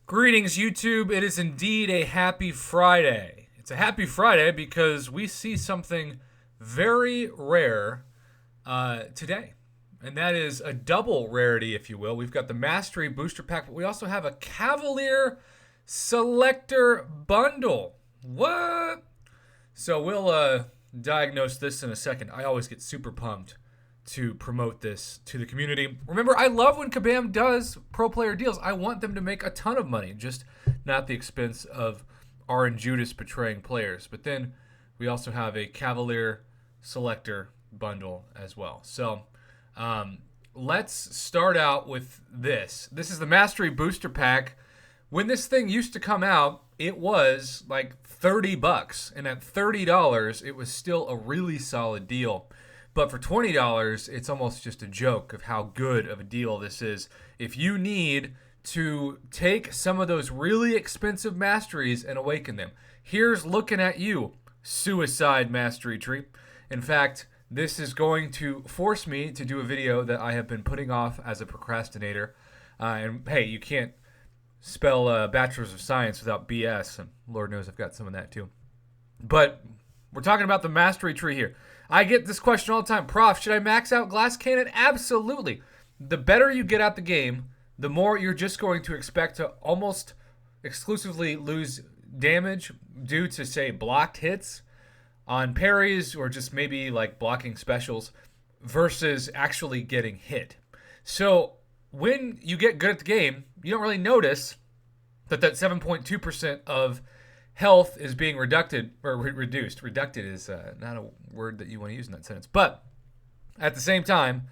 Greetings, YouTube. It is indeed a happy Friday. It's a happy Friday because we see something very rare today. And that is a double rarity, if you will. We've got the Mastery Booster Pack, but we also have a Cavalier Selector Bundle. What? So we'll diagnose this in a second. I always get super pumped to promote this to the community. Remember, I love when Kascam does pro player deals. I want them to make a ton of money, just not the expense of R and Judas betraying players. But then we also have a Cavalier Selector bundle as well. So let's start out with this. This is the Mastery Booster Pack. When this thing used to come out, it was like $30. And at $30, it was still a really solid deal. But for $20, it's almost just a joke of how good of a deal this is. If you need to take some of those really expensive masteries and awaken them, here's looking at you, Suicide Mastery Tree. In fact, this is going to force me to do a video that I have been putting off as a procrastinator. And hey, you can't spell Bachelor's of Science without BS, and Lord knows I've got some of that too. But we're talking about the Mastery Tree here. I get this question all the time. Prof, should I max out Glass Cannon? Absolutely. The better you get at the game, the more you're just going to expect to almost exclusively lose damage due to, say, blocked hits on parries or just maybe like blocking specials versus actually getting hit. So when you get good at the game, you don't really notice that 7.2% of health is being reduced. Reducted is not a word that you want to use in that sentence. But at the same time,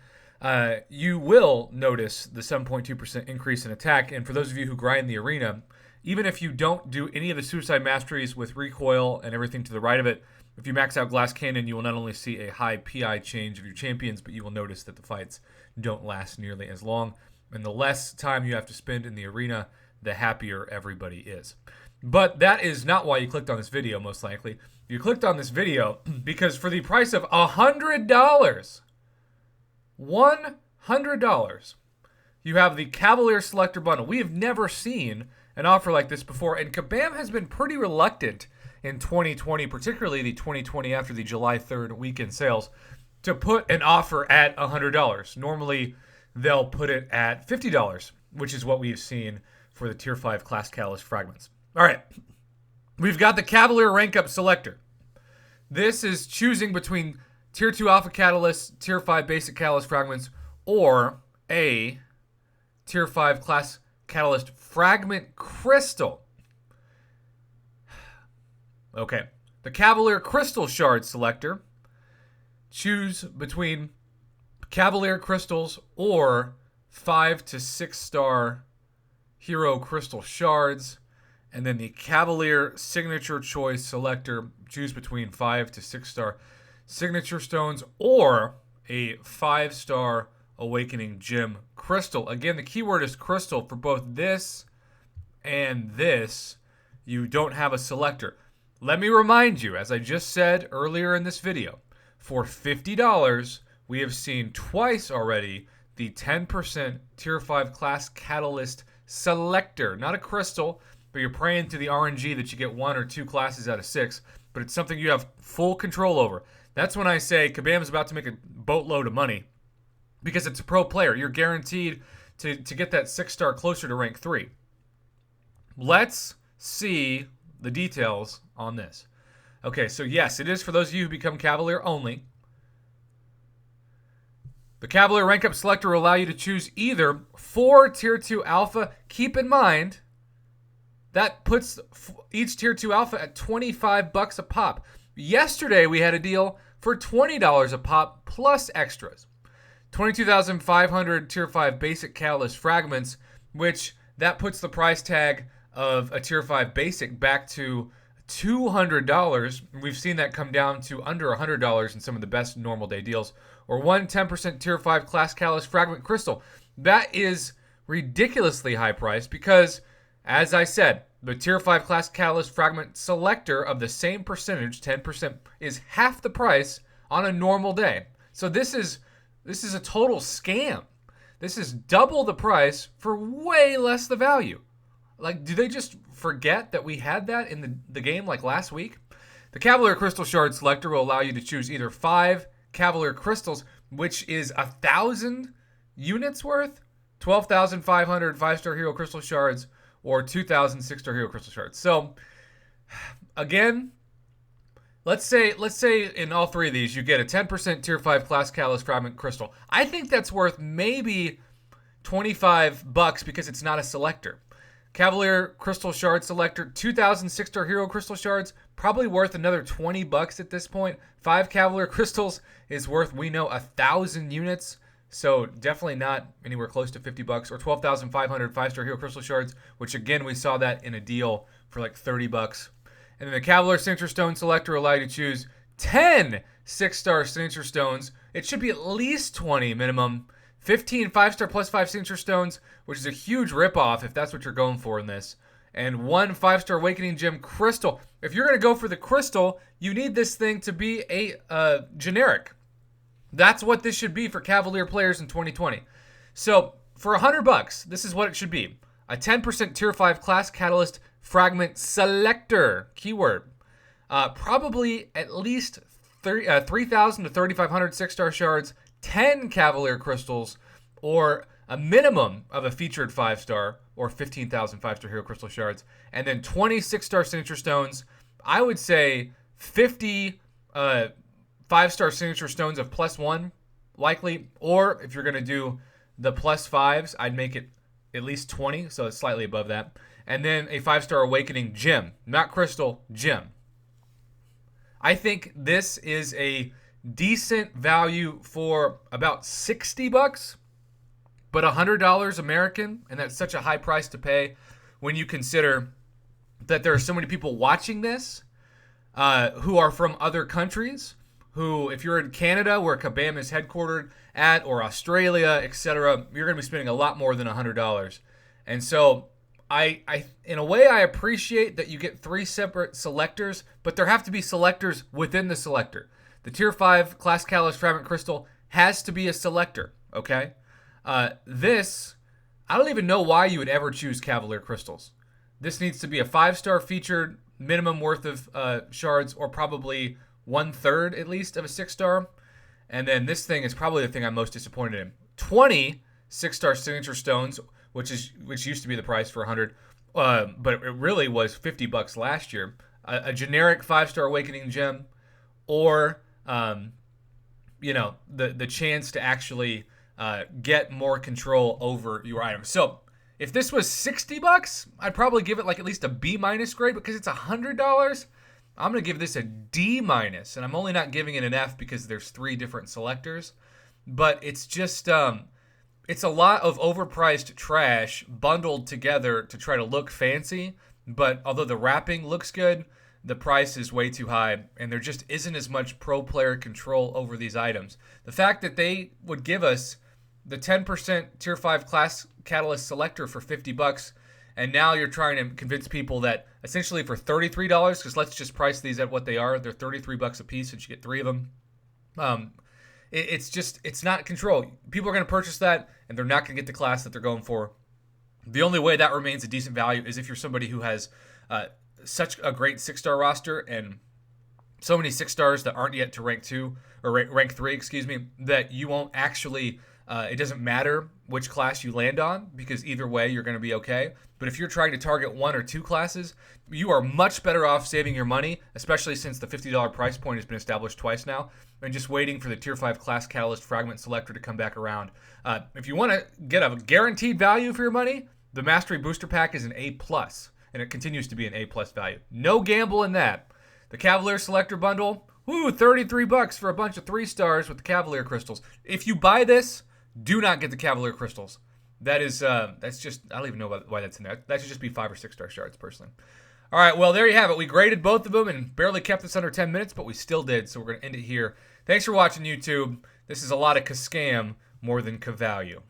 you will notice the 7.2% increase in attack. And for those of you who grind the arena, even if you don't do any of the Suicide Masteries with recoil and everything to the right of it, if you max out Glass Cannon, you will not only see a high PI change of your champions, but you will notice that the fights don't last nearly as long. And the less time you have to spend in the arena, the happier everybody is. But that is not why you clicked on this video, most likely. You clicked on this video because for the price of $100, $100, you have the Cavalier Selector Bundle. We have never seen an offer like this before, and Kascam has been pretty reluctant in 2020, particularly the 2020 after the July 3rd weekend sales, to put an offer at $100. Normally, they'll put it at $50, which is what we've seen for the Tier 5 Class Catalyst Fragments. All right, we've got the Cavalier Rank Up Selector. This is choosing between Tier 2 Alpha Catalyst, Tier 5 Basic Catalyst Fragments, or a Tier 5 Class Catalyst Fragment Crystal. Okay, the Cavalier Crystal Shard Selector. Choose between Cavalier Crystals or 5 to 6 star Hero Crystal Shards. And then the Cavalier Signature Choice Selector, choose between 5 to 6 star Signature Stones or a 5-star Awakening Gem Crystal. Again, the keyword is crystal. For both this and this, you don't have a selector. Let me remind you, as I just said earlier in this video, for $50, we have seen twice already the 10% Tier 5 Class Catalyst Selector. Not a crystal, but you're praying to the RNG that you get 1 or 2 classes out of 6, but it's something you have full control over. That's when I say Kascam is about to make a boatload of money because it's a pro player. You're guaranteed to get that 6-star closer to rank 3. Let's see the details on this. Okay, so yes, it is for those of you who become Cavalier only. The Cavalier Rank Up Selector will allow you to choose either 4 Tier 2 Alpha. Keep in mind, that puts each Tier 2 Alpha at $25 a pop. Yesterday, we had a deal for $20 a pop plus extras. 22,500 Tier 5 Basic Catalyst Fragments, which that puts the price tag of a Tier 5 Basic back to $200. We've seen that come down to under $100 in some of the best normal day deals. Or 10% Tier 5 Class Catalyst Fragment Crystal. That is ridiculously high price because, as I said, the Tier 5 Class Catalyst Fragment Selector of the same percentage, 10%, is half the price on a normal day. So this is a total scam. This is double the price for way less the value. Like, do they just forget that we had that in the game like last week? The Cavalier Crystal Shard Selector will allow you to choose either 5 Cavalier Crystals, which is 1,000 units worth, 12,500 5-star Hero Crystal Shards, or 2,000 6-star Hero Crystal Shards. So, again, let's say in all 3 of these you get a 10% Tier 5 Class Catalyst Fragment Crystal. I think that's worth maybe $25 because it's not a selector. Cavalier Crystal Shard Selector, 2,000 6-star Hero Crystal Shards, probably worth another $20 at this point. 5 Cavalier Crystals is worth, we know, 1,000 units. So definitely not anywhere close to $50, or 12,500 5-star Hero Crystal Shards, which again, we saw that in a deal for like $30. And then the Cavalier Signature Stone Selector will allow you to choose 10 6-star Signature Stones. It should be at least 20 minimum. 15 5-star plus 5 Signature Stones, which is a huge ripoff if that's what you're going for in this. And 1 5-star Awakening Gem Crystal. If you're going to go for the Crystal, you need this thing to be a generic. That's what this should be for Cavalier players in 2020. So for $100, this is what it should be. A 10% Tier 5 Class Catalyst Fragment Selector. Keyword. Probably at least 3,000 to 3,500 6-star shards, 10 Cavalier Crystals, or a minimum of a featured 5-star, or 15,000 5-star Hero Crystal Shards, and then 20 6-star Signature Stones. I would say 50 5-star Signature Stones of +1, likely. Or if you're going to do the +5s, I'd make it at least 20, so it's slightly above that. And then a 5-star Awakening Gem. Not Crystal, Gem. I think this is a decent value for about $60, but $100 American, and that's such a high price to pay when you consider that there are so many people watching this who are from other countries, who, if you're in Canada, where Kabam is headquartered at, or Australia, etc., you're going to be spending a lot more than $100. And so I in a way, I appreciate that you get 3 separate selectors, but there have to be selectors within the selector. The Tier 5 Class Catalyst Fragment Crystal has to be a selector, okay? This, I don't even know why you would ever choose Cavalier Crystals. This needs to be a 5-star featured minimum worth of shards, or probably 1/3 at least of a 6-star. And then this thing is probably the thing I'm most disappointed in. 20 6-star Signature Stones, which used to be the price for 100, but it really was $50 last year. A generic 5-star Awakening Gem, or the chance to actually get more control over your items. So if this was $60, I'd probably give it like at least a B- grade. Because it's $100, I'm going to give this a D-, and I'm only not giving it an F because there's 3 different selectors. But it's just it's a lot of overpriced trash bundled together to try to look fancy. But although the wrapping looks good, the price is way too high, and there just isn't as much pro player control over these items. The fact that they would give us the 10% Tier 5 Class Catalyst Selector for $50, and now you're trying to convince people that essentially for $33, because let's just price these at what they are, they're $33 a piece, and you get 3 of them. It's not control. People are going to purchase that, and they're not going to get the class that they're going for. The only way that remains a decent value is if you're somebody who has such a great 6-star roster, and so many 6-stars that aren't yet to rank 2 or rank 3, that you won't actually. It doesn't matter which class you land on, because either way you're going to be okay. But if you're trying to target 1 or 2 classes, you are much better off saving your money, especially since the $50 price point has been established twice now, and just waiting for the Tier 5 Class Catalyst Fragment Selector to come back around. If you want to get a guaranteed value for your money, the Mastery Booster Pack is an A+, and it continues to be an A+ value. No gamble in that. The Cavalier Selector Bundle, $33 for a bunch of 3-stars with the Cavalier Crystals. If you buy this, do not get the Cavalier Crystals. That's just, I don't even know why that's in there. That should just be 5 or 6-star shards, personally. All right, well, there you have it. We graded both of them and barely kept this under 10 minutes, but we still did, so we're going to end it here. Thanks for watching, YouTube. This is a lot of Kascam more than Cavalue.